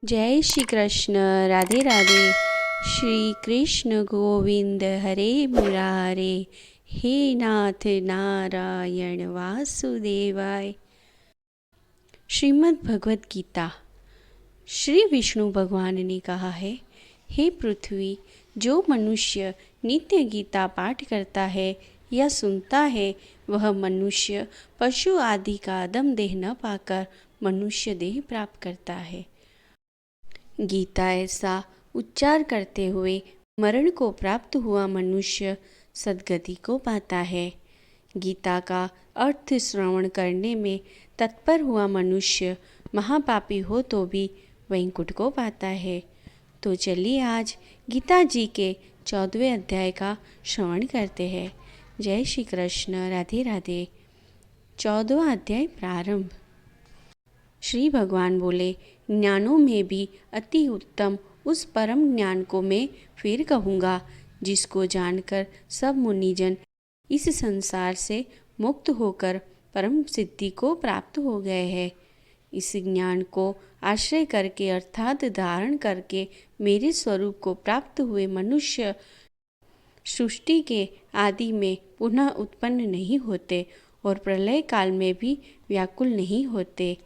जय श्री कृष्ण। राधे राधे। श्री कृष्ण गोविंद हरे मुरारे, हे नाथ नारायण वासुदेवाय। श्रीमद् भगवत गीता। श्री विष्णु भगवान ने कहा है, हे पृथ्वी, जो मनुष्य नित्य गीता पाठ करता है या सुनता है, वह मनुष्य पशु आदि का अदम देह न पाकर मनुष्य देह प्राप्त करता है। गीता ऐसा उच्चार करते हुए मरण को प्राप्त हुआ मनुष्य सद्गति को पाता है। गीता का अर्थ श्रवण करने में तत्पर हुआ मनुष्य महापापी हो तो भी वैकुंठ को पाता है। तो चलिए आज गीता जी के 14वें अध्याय का श्रवण करते हैं। जय श्री कृष्ण। राधे राधे। 14वां अध्याय प्रारंभ। श्री भगवान बोले, ज्ञानों में भी अति उत्तम उस परम ज्ञान को मैं फिर कहूँगा, जिसको जानकर सब मुनिजन इस संसार से मुक्त होकर परम सिद्धि को प्राप्त हो गए हैं। इस ज्ञान को आश्रय करके अर्थात धारण करके मेरे स्वरूप को प्राप्त हुए मनुष्य सृष्टि के आदि में पुनः उत्पन्न नहीं होते और प्रलय काल में भी व्याकुल नहीं होते।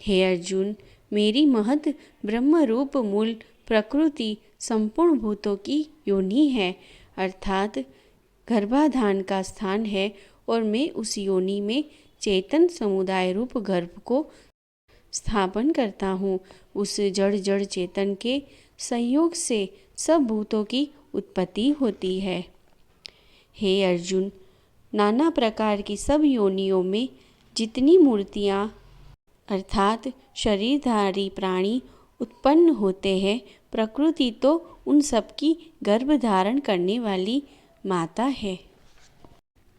हे अर्जुन, मेरी महत ब्रह्म रूप मूल प्रकृति संपूर्ण भूतों की योनि है, अर्थात गर्भाधान का स्थान है, और मैं उस योनि में चेतन समुदाय रूप गर्भ को स्थापन करता हूँ। उस जड़ जड़ चेतन के संयोग से सब भूतों की उत्पत्ति होती है। हे अर्जुन, नाना प्रकार की सब योनियों में जितनी मूर्तियाँ अर्थात शरीरधारी प्राणी उत्पन्न होते हैं, प्रकृति तो उन सबकी गर्भ धारण करने वाली माता है,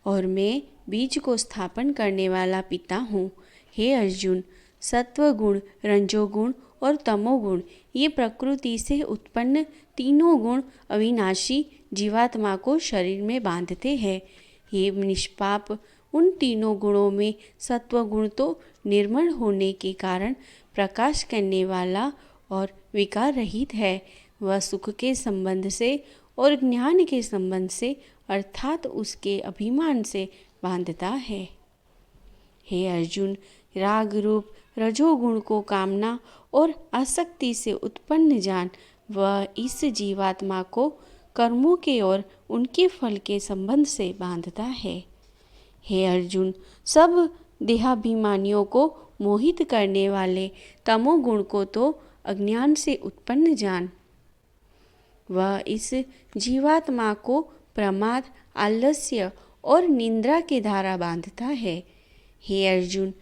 और मैं बीज को स्थापन करने वाला पिता हूँ। हे अर्जुन, सत्वगुण, रंजोगुण और तमोगुण ये प्रकृति से उत्पन्न तीनों गुण अविनाशी जीवात्मा को शरीर में बांधते हैं। ये निष्पाप उन तीनों गुणों में सत्वगुण तो निर्मल होने के कारण प्रकाश करने वाला और विकार रहित है। वह सुख के संबंध से और ज्ञान के संबंध से अर्थात उसके अभिमान से बांधता है। हे अर्जुन, राग रूप रजोगुण को कामना और आसक्ति से उत्पन्न जान। वह इस जीवात्मा को कर्मों के और उनके फल के संबंध से बांधता है। हे अर्जुन, सब देहाभिमानियों को मोहित करने वाले तमोगुण को तो अज्ञान से उत्पन्न जान। वह इस जीवात्मा को प्रमाद, आलस्य और निंद्रा के द्वारा बांधता है। हे अर्जुन,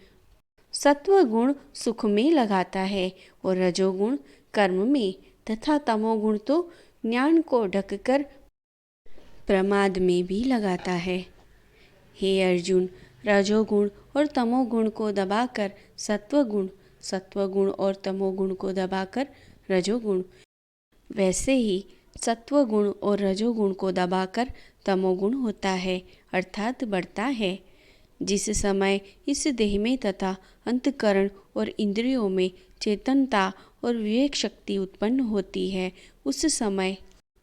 सत्वगुण सुख में लगाता है और रजोगुण कर्म में तथा तमोगुण तो ज्ञान को ढककर प्रमाद में भी लगाता है। हे अर्जुन, रजोगुण और तमोगुण को दबाकर सत्वगुण, सत्वगुण और तमोगुण को दबाकर रजोगुण, वैसे ही सत्वगुण और रजोगुण को दबाकर तमोगुण होता है, अर्थात बढ़ता है। जिस समय इस देह में तथा अंतकरण और इंद्रियों में चेतनता और विवेक शक्ति उत्पन्न होती है, उस समय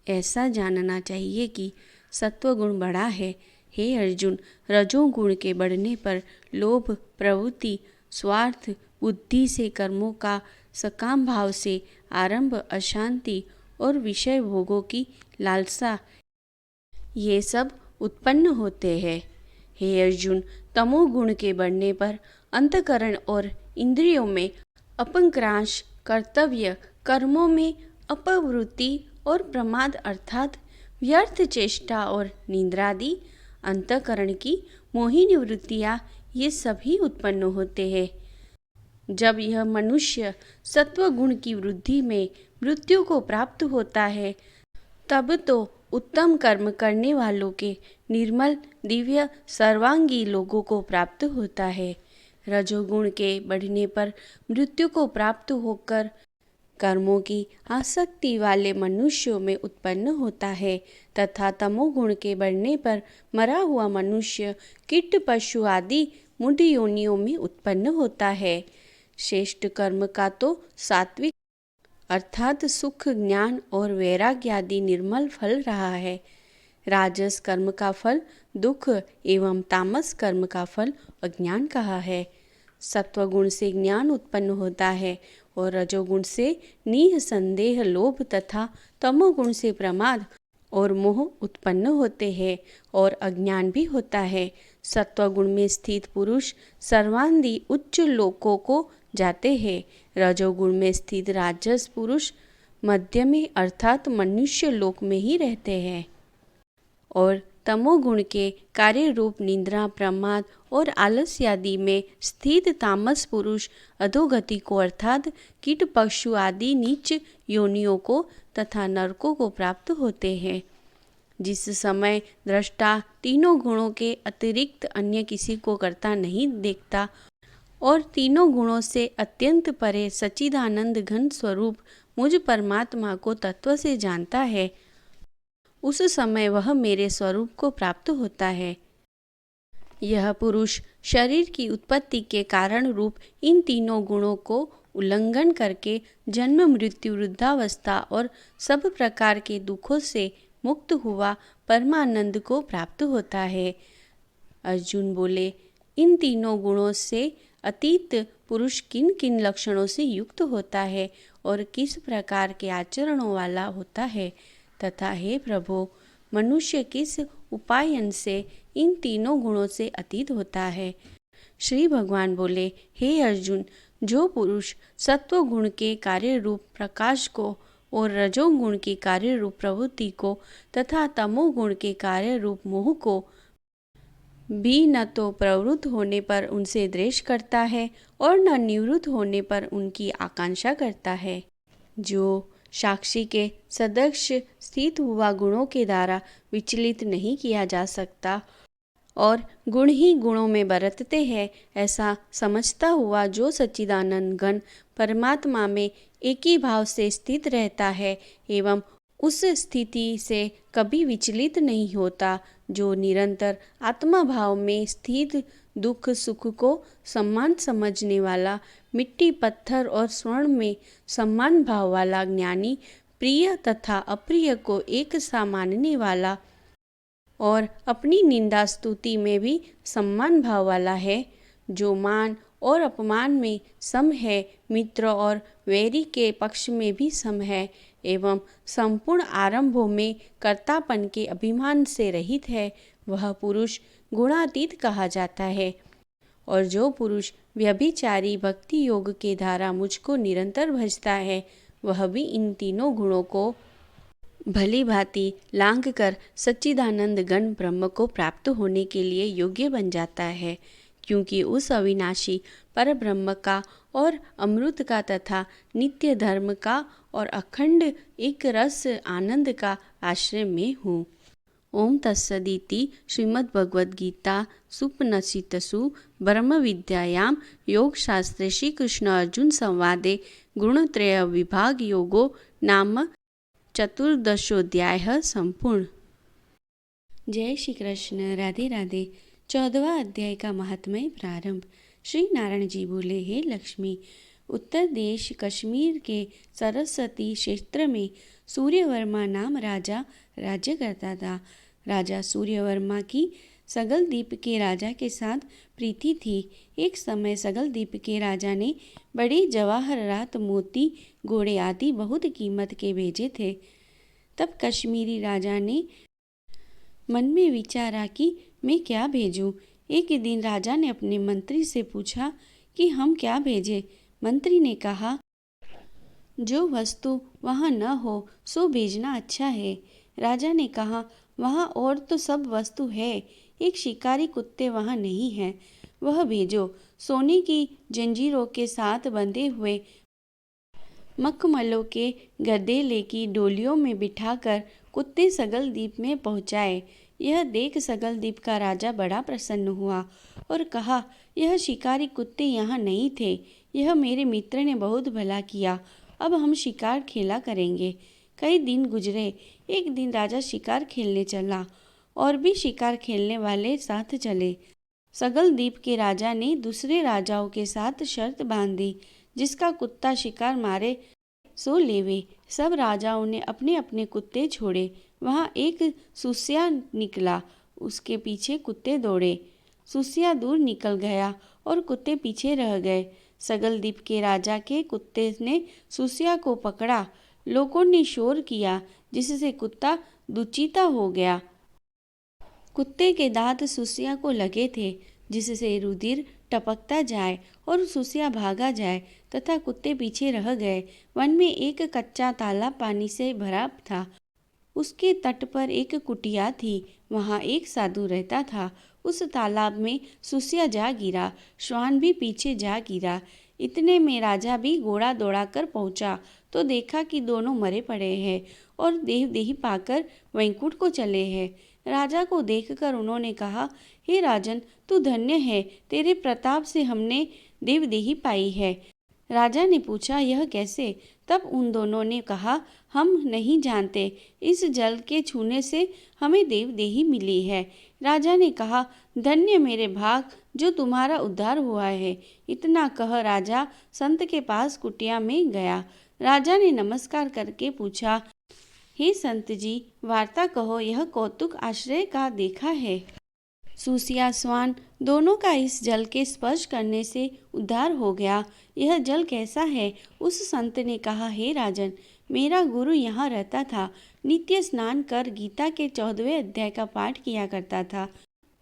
ऐसा जानना चाहिए कि सत्वगुण बढ़ा है। हे अर्जुन, रजोगुण के बढ़ने पर लोभ, प्रवृत्ति, स्वार्थ, बुद्धि से कर्मों का सकाम भाव से आरंभ, अशांति और विषय भोगों की लालसा, ये सब उत्पन्न होते हैं। हे अर्जुन, तमोगुण के बढ़ने पर अंतकरण और इंद्रियों में अपंक्रांश, कर्तव्य कर्मों में अपवृत्ति और प्रमाद अर्थात व्यर्थ चेष्टा और निंद्रादि, अंतकरण की मोहिनी वृत्तियाँ, ये सभी उत्पन्न होते हैं। जब यह मनुष्य सत्वगुण की वृद्धि में मृत्यु को प्राप्त होता है, तब तो उत्तम कर्म करने वालों के निर्मल दिव्य सर्वांगी लोगों को प्राप्त होता है। रजोगुण के बढ़ने पर मृत्यु को प्राप्त होकर कर्मों की आसक्ति वाले मनुष्यों में उत्पन्न होता है, तथा तमोगुण के बढ़ने पर मरा हुआ मनुष्य कीट, पशु आदि मूढ़ योनियों में उत्पन्न होता है। श्रेष्ठ कर्म का तो सात्विक अर्थात सुख, ज्ञान और वैराग्य आदि निर्मल फल रहा है। राजस कर्म का फल दुख एवं तामस कर्म का फल अज्ञान कहा है। सत्वगुण से ज्ञान उत्पन्न होता है और रजोगुण से निःसंदेह लोभ तथा तमोगुण से प्रमाद और मोह उत्पन्न होते हैं और अज्ञान भी होता है। सत्वगुण में स्थित पुरुष सर्वांगी उच्च लोकों को जाते हैं। रजोगुण में स्थित राजस पुरुष मध्य में अर्थात मनुष्य लोक में ही रहते हैं और तमोगुण के कार्य रूप निद्रा, प्रमाद और आलस्य आदि में स्थित तामस पुरुष अधोगति को अर्थात कीट, पशु आदि नीच योनियों को तथा नरकों को प्राप्त होते हैं। जिस समय दृष्टा तीनों गुणों के अतिरिक्त अन्य किसी को करता नहीं देखता और तीनों गुणों से अत्यंत परे सच्चिदानंद घन स्वरूप मुझ परमात्मा को तत्व से जानता है, उस समय वह मेरे स्वरूप को प्राप्त होता है। यह पुरुष शरीर की उत्पत्ति के कारण रूप इन तीनों गुणों को उल्लंघन करके जन्म, मृत्यु, वृद्धावस्था और सब प्रकार के दुखों से मुक्त हुआ परमानंद को प्राप्त होता है। अर्जुन बोले, इन तीनों गुणों से अतीत पुरुष किन किन लक्षणों से युक्त होता है और किस प्रकार के आचरणों वाला होता है, तथा हे प्रभो, मनुष्य किस उपायन से इन तीनों गुणों से अतीत होता है। श्री भगवान बोले, हे अर्जुन, जो पुरुष सत्व गुण के कार्य रूप प्रकाश को और रजोगुण के कार्य रूप प्रवृत्ति को तथा तमोगुण के कार्य रूप मोह को भी न तो प्रवृत्त होने पर उनसे द्वेष करता है और न निवृत्त होने पर उनकी आकांक्षा करता है, जो साक्षी के सदक्ष स्थित हुआ गुणों के द्वारा विचलित नहीं किया जा सकता और गुण ही गुणों में बरतते हैं, ऐसा समझता हुआ जो सच्चिदानंद घन परमात्मा में एक ही भाव से स्थित रहता है एवं उस स्थिति से कभी विचलित नहीं होता, जो निरंतर आत्मा भाव में स्थित दुख सुख को सम्मान समझने वाला, मिट्टी, पत्थर और स्वर्ण में सम्मान भाव वाला ज्ञानी, प्रिय तथा अप्रिय को एक सा मानने वाला और अपनी निंदा स्तुति में भी सम्मान भाव वाला है, जो मान और अपमान में सम है, मित्र और वैरी के पक्ष में भी सम है एवं संपूर्ण आरंभों में कर्तापन के अभिमान से रहित है, वह पुरुष गुणातीत कहा जाता है। और जो पुरुष व्यभिचारी भक्ति योग के द्वारा मुझको निरंतर भजता है, वह भी इन तीनों गुणों को भली भांति लांघ कर सच्चिदानंद घन ब्रह्म को प्राप्त होने के लिए योग्य बन जाता है, क्योंकि उस अविनाशी पर ब्रह्म का और अमृत का तथा नित्य धर्म का और अखंड एक रस आनंद का आश्रय में हूँ। ओम तत्सदिति श्रीमद्भगवद्गीता सुपनिषत्सु ब्रह्म विद्यायां योग शास्त्रे श्री कृष्ण अर्जुन संवादे गुणत्रय विभाग योगो नाम चतुर्दशोध्याय संपूर्ण। जय श्री कृष्ण। राधे राधे। 14वां अध्याय का महात्म्य प्रारंभ। श्री नारायण जी बोले, हे लक्ष्मी, उत्तर देश कश्मीर के सरस्वती क्षेत्र में सूर्यवर्मा नाम राजा राज्य करता था। राजा सूर्यवर्मा की सगलदीप के राजा के साथ प्रीति थी। एक समय सगलदीप के राजा ने बड़े जवाहरात, मोती, घोड़े आदि बहुत कीमत के भेजे थे। तब कश्मीरी राजा ने मन में विचारा कि मैं क्या भेजूं। एक दिन राजा ने अपने मंत्री से पूछा कि हम क्या भेजें। मंत्री ने कहा, जो वस्तु वहाँ न हो सो भेजना अच्छा है। राजा ने कहा, वहाँ और तो सब वस्तु है, एक शिकारी कुत्ते वहाँ नहीं है, वह भेजो। सोने की जंजीरों के साथ बंधे हुए मखमलों के गधेले की डोलियों में बिठाकर कुत्ते सगलदीप में पहुँचाए। यह देख सगलदीप का राजा बड़ा प्रसन्न हुआ और कहा, यह शिकारी कुत्ते यहाँ नहीं थे, यह मेरे मित्र ने बहुत भला किया। अब हम शिकार खेला करेंगे। कई दिन गुजरे। एक दिन राजा शिकार खेलने चला और भी शिकार खेलने वाले साथ चले। सगलदीप के राजा ने दूसरे राजाओं के साथ शर्त बांध दी, जिसका कुत्ता शिकार मारे सो लेवे। सब राजाओं ने अपने अपने कुत्ते छोड़े। वहाँ एक सुसिया निकला, उसके पीछे कुत्ते दौड़े। सुसिया दूर निकल गया और कुत्ते पीछे रह गए। सगलदीप के राजा के कुत्ते ने सुसिया को पकड़ा। लोगों ने शोर किया, जिससे कुत्ता दुचिता हो गया। कुत्ते के दांत सुसिया को लगे थे, जिससे रुधिर टपकता जाए और सुसिया भागा जाए तथा कुत्ते पीछे रह गए। वन में एक कच्चा तालाब पानी से भरा था। उसके तट पर एक कुटिया थी। वहाँ एक साधु रहता था। उस तालाब में सुसिया जा गिरा, श्वान भी पीछे जा गिरा। इतने में राजा भी घोड़ा दौड़ा कर पहुँचा तो देखा कि दोनों मरे पड़े हैं और देहदेही पाकर वैकुंठ को चले हैं। राजा को देखकर उन्होंने कहा, हे राजन, तू धन्य है, तेरे प्रताप से हमने देवदेही पाई है। राजा ने पूछा, यह कैसे? तब उन दोनों ने कहा, हम नहीं जानते, इस जल के छूने से हमें देवदेही मिली है। राजा ने कहा, धन्य मेरे भाग जो तुम्हारा उद्धार हुआ है। इतना कह राजा संत के पास कुटिया में गया। राजा ने नमस्कार करके पूछा, हे संत जी, वार्ता कहो, यह कौतुक आश्चर्य का देखा है। सुसिया स्वान दोनों का इस जल के स्पर्श करने से उद्धार हो गया। यह जल कैसा है? उस संत ने कहा, हे राजन, मेरा गुरु यहाँ रहता था। नित्य स्नान कर गीता के 14वें अध्याय का पाठ किया करता था।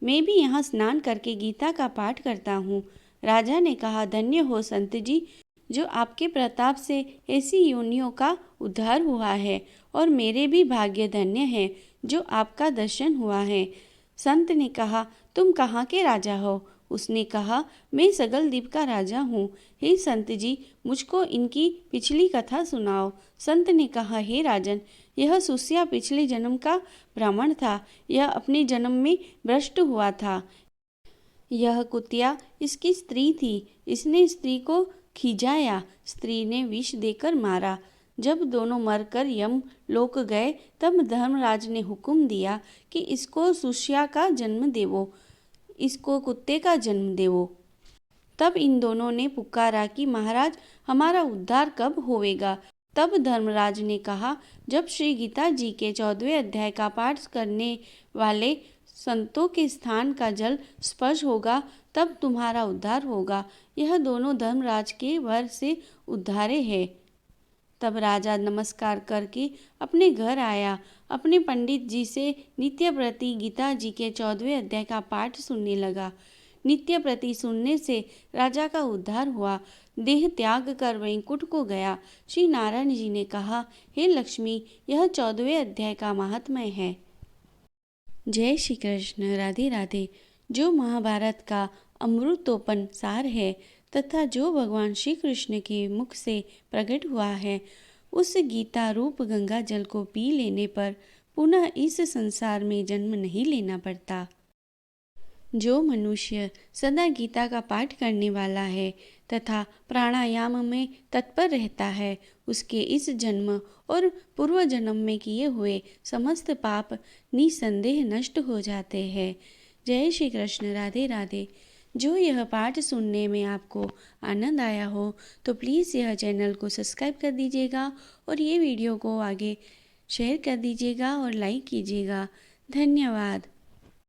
मैं भी यहाँ स्नान करके गीता का पाठ करता हूँ। राजा ने कहा, धन्य हो संत जी, जो आपके प्रताप से ऐसी योनियों का उद्धार हुआ है, और मेरे भी भाग्य धन्य है जो आपका दर्शन हुआ है। संत ने कहा, तुम कहाँ के राजा हो? उसने कहा, मैं सगलदीप का राजा हूँ। हे संत जी, मुझको इनकी पिछली कथा सुनाओ। संत ने कहा, हे राजन, यह सुसिया पिछले जन्म का ब्राह्मण था। यह अपने जन्म में भ्रष्ट हुआ था। यह कुतिया इसकी स्त्री थी। इसने स्त्री को खिजाया। स्त्री ने विष देकर मारा। जब दोनों मरकर यम लोक गए, तब धर्मराज ने हुक्म दिया कि इसको सुसिया का जन्म देवो, इसको कुत्ते का जन्म देवो। तब इन दोनों ने पुकारा कि महाराज, हमारा उद्धार कब होवेगा? तब धर्मराज ने कहा, जब श्री गीता जी के 14वें अध्याय का पाठ करने वाले संतों के स्थान का जल स्पर्श होगा, तब तुम्हारा उद्धार होगा। यह दोनों धर्मराज के वर से उद्धारे हैं। तब राजा नमस्कार करके अपने घर आया। अपने पंडित जी से नित्य प्रति गीता जी के 14वें अध्याय का पाठ सुनने लगा। नित्य प्रति सुनने से राजा का उद्धार हुआ। देह त्याग कर वैकुंठ को गया। श्री नारायण जी ने कहा, हे लक्ष्मी, यह 14वें अध्याय का महात्म्य है। जय श्री कृष्ण। राधे राधे। जो महाभारत का अमृतोपन सार है तथा जो भगवान श्री कृष्ण के मुख से प्रकट हुआ है, उस गीता रूप गंगा जल को पी लेने पर पुनः इस संसार में जन्म नहीं लेना पड़ता। जो मनुष्य सदा गीता का पाठ करने वाला है तथा प्राणायाम में तत्पर रहता है, उसके इस जन्म और पूर्व जन्म में किए हुए समस्त पाप निसंदेह नष्ट हो जाते हैं। जय श्री कृष्ण। राधे राधे। जो यह पाठ सुनने में आपको आनंद आया हो तो प्लीज़ यह चैनल को सब्सक्राइब कर दीजिएगा और ये वीडियो को आगे शेयर कर दीजिएगा और लाइक कीजिएगा। धन्यवाद।